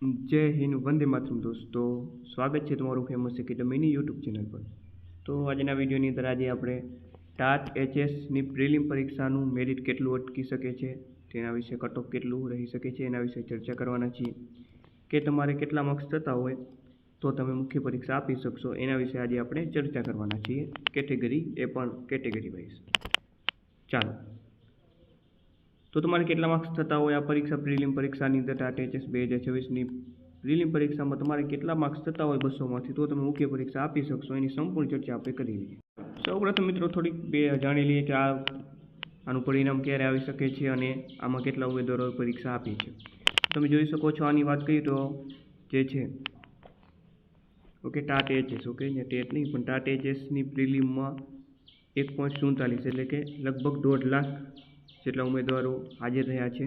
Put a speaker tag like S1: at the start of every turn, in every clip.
S1: जय हिंद वंदे मातरम दोस्तों, स्वागत है તમારું ફેમસ એકેડમીની યુટ્યુબ ચેનલ પર। તો આજના વિડીયોની અંદર આજે આપણે ટાટ એચએસની પ્રિલિમ પરીક્ષાનું મેરિટ કેટલું અટકી શકે છે, તેના વિશે કટ ઓફ કેટલું રહી શકે છે એના વિશે ચર્ચા કરવાના છીએ। કે તમારે કેટલા માર્ક્સ થતા હોય તો તમે મુખ્ય પરીક્ષા આપી શકશો એના વિશે આજે આપણે ચર્ચા કરવાના છીએ, કેટેગરી એ પણ કેટેગરી વાઇઝ। ચાલો, તો તમારે કેટલા માર્ક્સ થતા હોય આ પરીક્ષા પ્રિલિમ પરીક્ષાની અંદર ટાટ એચએસ 2026ની પ્રિલિમ પરીક્ષામાં તમારે કેટલા માર્ક્સ થતા હોય 200માંથી તો તમે મુખ્ય પરીક્ષા આપી શકશો એની સંપૂર્ણ ચર્ચા આપણે કરી લઈએ। સૌપ્રથમ મિત્રો થોડીક જાણી લઈએ કે આનું પરિણામ ક્યારે આવી શકે છે અને આમાં કેટલા ઉમેદવારોએ પરીક્ષા આપી છે। તમે જોઈ શકો છો, આની વાત કરીએ તો જે છે ટાટ એચએસ ટેટ નહીં પણ ટાટ એચએસની પ્રિલિમમાં 1.47 એટલે કે લગભગ 1.5 લાખ જેટલા ઉમેદવારો હાજર રહ્યા છે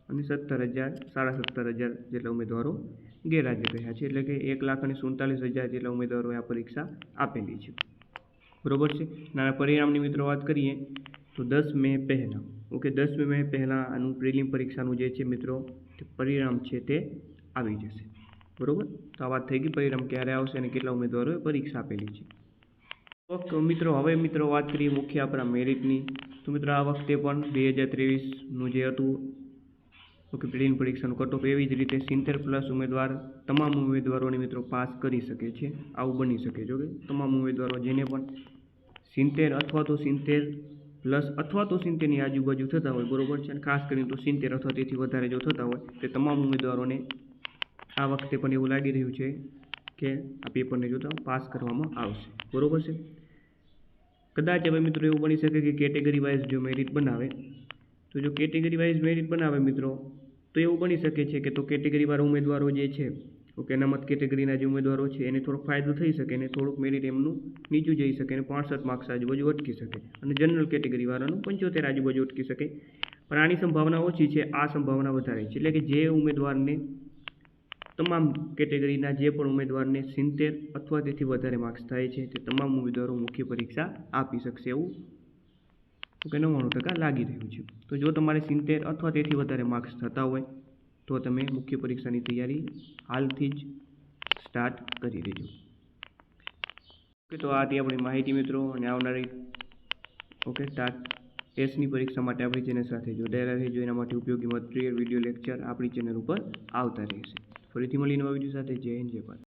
S1: અને 17,000 જેટલા ઉમેદવારો ગેરહાજર રહ્યા છે, એટલે કે 1,47,000 જેટલા ઉમેદવારોએ આ પરીક્ષા આપેલી છે, બરોબર છે। આના પરિણામની મિત્રો વાત કરીએ તો 10 મે પહેલાં 10 મે પહેલાં આનું પ્રિલિમ પરીક્ષાનું જે છે મિત્રો પરિણામ છે તે આવી જશે, બરોબર। તો આ વાત થઈ ગઈ પરિણામ ક્યારે આવશે અને કેટલા ઉમેદવારોએ પરીક્ષા આપેલી છે। હવે મિત્રો વાત કરીએ મુખ્ય આપણા મેરિટની। તો મિત્રો આ વખતે પણ 2023નું જે હતું પ્રિલિમ પરીક્ષાનું કટ ઓફ એવી જ રીતે 70+ ઉમેદવાર તમામ ઉમેદવારોને મિત્રો પાસ કરી શકે છે, આવું બની શકે છે। તમામ ઉમેદવારો જેને પણ 70 અથવા તો 70+ અથવા તો 70ની આજુબાજુ થતા હોય, બરોબર છે, અને ખાસ કરીને તો 70 અથવા તેથી વધારે જો થતા હોય તે તમામ ઉમેદવારોને આ વખતે પણ એવું લાગી રહ્યું છે કે આ પેપરને જોતા પાસ કરવામાં આવશે, બરોબર છે। કદાચ હવે મિત્રો એવું બની શકે કે કેટેગરી વાઇઝ જો મેરિટ બનાવે તો જો કેટેગરી વાઇઝ મેરિટ બનાવે મિત્રો તો એવું બની શકે છે કે તો કેટેગરીવાળા ઉમેદવારો જે છે અનામત કેટેગરીના જે ઉમેદવારો છે એને થોડોક ફાયદો થઈ શકે અને થોડુંક મેરિટ એમનું નીચું જઈ શકે અને 65 માર્ક્સ આજુબાજુ અટકી શકે અને જનરલ કેટેગરીવાળાનું 75 આજુબાજુ અટકી શકે, પણ આની સંભાવના ઓછી છે, આ સંભાવના વધારે છે, એટલે કે જે ઉમેદવારને તમામ કેટેગરીના જે પણ ઉમેદવારને 70 અથવા તેથી વધારે માર્ક્સ થાય છે તે તમામ ઉમેદવારો મુખ્ય પરીક્ષા આપી શકશે એવું 99% લાગી રહ્યું છે। તો જો તમારે 70 અથવા તેથી વધારે માર્ક્સ થતા હોય તો તમે મુખ્ય પરીક્ષાની તૈયારી હાલથી જ સ્ટાર્ટ કરી દેજો। તો આ હતી આપણી માહિતી મિત્રો, અને આવનારી ટાટ એસની પરીક્ષા માટે આપણી ચેનલ સાથે જોડાયેલા રહેજો, એના માટે ઉપયોગી મટીરિયલ વિડીયો લેક્ચર આપણી ચેનલ ઉપર આવતા રહેશે। ફરીથી મળી નવા વિડીયો સાથે, જય હિન્દ જય ભારત।